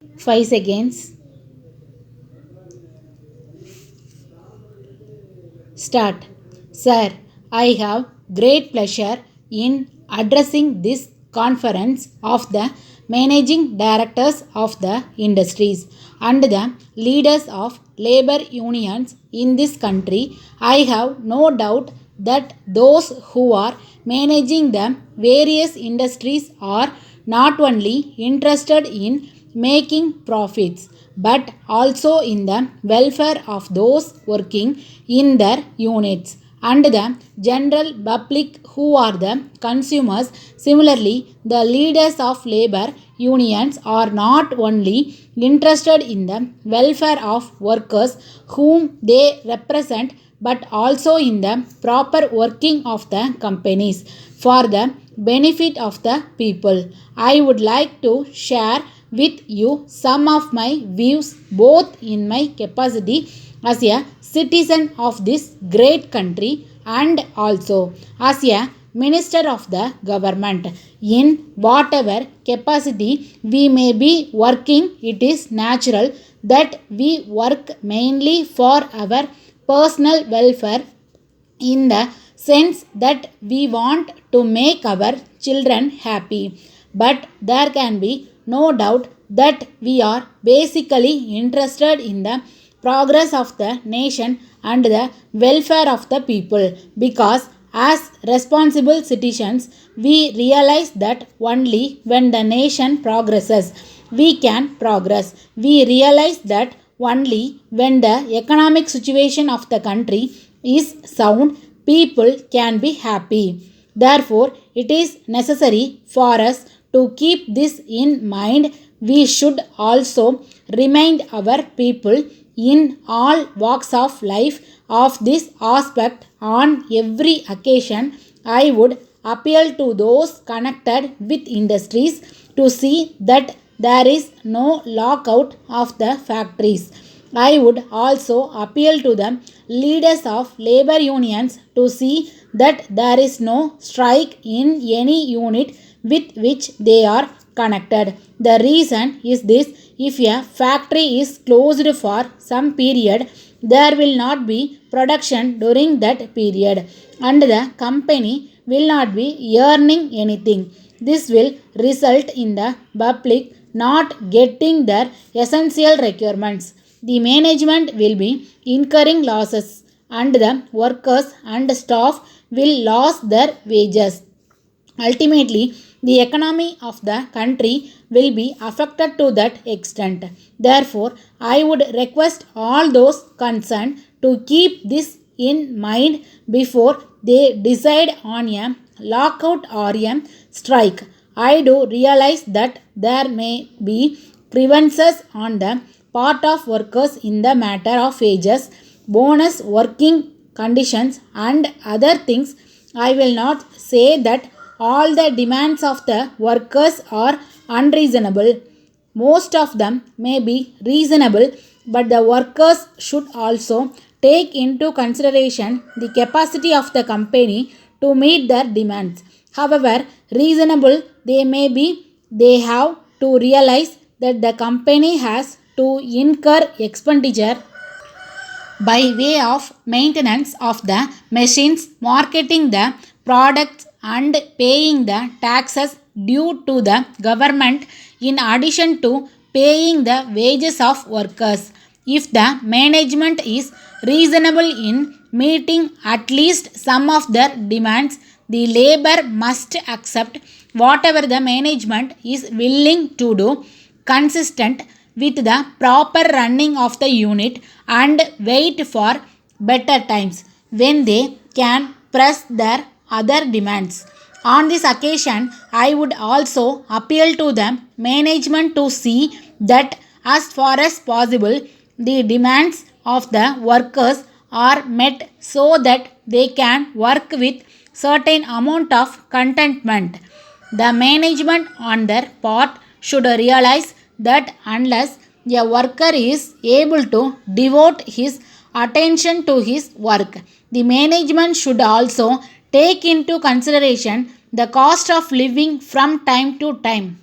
5 seconds. Start. Sir, I have great pleasure in addressing this conference of the managing directors of the industries and the leaders of labor unions in this country. I have no doubt that those who are managing the various industries are not only interested in making profits but also in the welfare of those working in their units and the general public who are the consumers. Similarly, the leaders of labor unions are not only interested in the welfare of workers whom they represent but also in the proper working of the companies for the benefit of the people. I would like to share with you some of my views both in my capacity as a citizen of this great country and also as a minister of the government. In whatever capacity we may be working, it is natural that we work mainly for our personal welfare in the sense that we want to make our children happy. But there can be no doubt that we are basically interested in the progress of the nation and the welfare of the people because as responsible citizens we realize that only when the nation progresses we can progress. We realize that only when the economic situation of the country is sound, people can be happy. Therefore, it is necessary for us to keep this in mind. We should also remind our people in all walks of life of this aspect on every occasion. I would appeal to those connected with industries to see that there is no lockout of the factories. I would also appeal to the leaders of labor unions to see that there is no strike in any unit with which they are connected. The reason is this: if a factory is closed for some period, there will not be production during that period, and the company will not be earning anything. This will result in the public not getting their essential requirements. The management will be incurring losses, and the workers and staff will lose their wages. Ultimately, the economy of the country will be affected to that extent. Therefore, I would request all those concerned to keep this in mind before they decide on a lockout or a strike. I do realize that there may be grievances on the part of workers in the matter of wages, bonus, working conditions, and other things. I will not say that all the demands of the workers are unreasonable. Most of them may be reasonable, but the workers should also take into consideration the capacity of the company to meet their demands. However reasonable they may be, they have to realize that the company has to incur expenditure by way of maintenance of the machines, marketing the products, and paying the taxes due to the government, in addition to paying the wages of workers. If the management is reasonable in meeting at least some of their demands, the labor must accept whatever the management is willing to do, consistent with the proper running of the unit, and wait for better times when they can press their other demands. On this occasion, I would also appeal to the management to see that as far as possible the demands of the workers are met so that they can work with certain amount of contentment. The management on their part should realize that unless a worker is able to devote his attention to his work, the management should also take into consideration the cost of living from time to time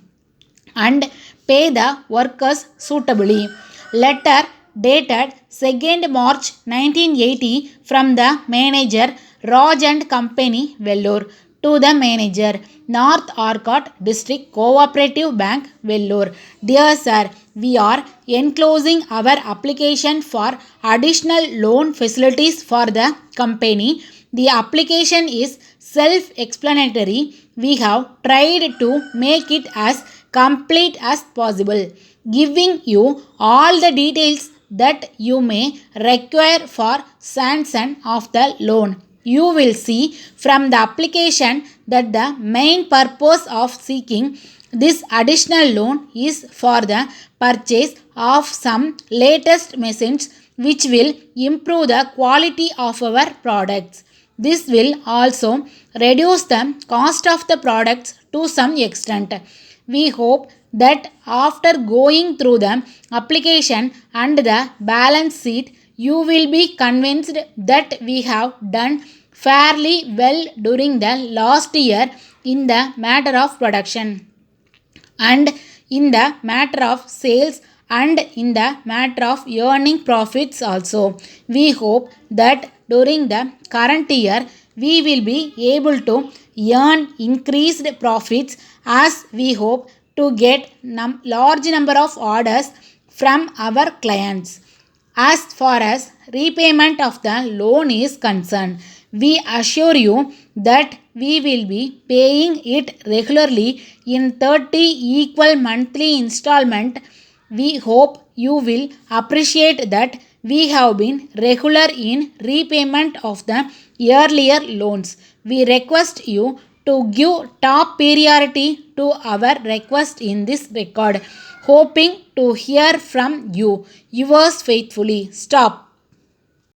and Pay the workers suitably. Letter dated 2nd March 1980 from the manager Raj and Company, Vellore, to the manager, North Arcot District Cooperative Bank, Vellore. Dear sir, we are enclosing our application for additional loan facilities for the company. The application is self-explanatory. We have tried to make it as complete as possible, giving you all the details that you may require for sanction of the loan. You will see from the application that the main purpose of seeking this additional loan is for the purchase of some latest machines which will improve the quality of our products. This will also reduce the cost of the products to some extent. We hope that after going through the application and the balance sheet, you will be convinced that we have done fairly well during the last year in the matter of production and in the matter of sales and in the matter of earning profits also. We hope that during the current year we will be able to earn increased profits, as we hope to get large number of orders from our clients. As far as repayment of the loan is concerned, we assure you that we will be paying it regularly in 30 equal monthly installment. We hope you will appreciate that we have been regular in repayment of the earlier loans. We request you to give top priority to our request in this record. Hoping to hear from you. Yours faithfully. Stop.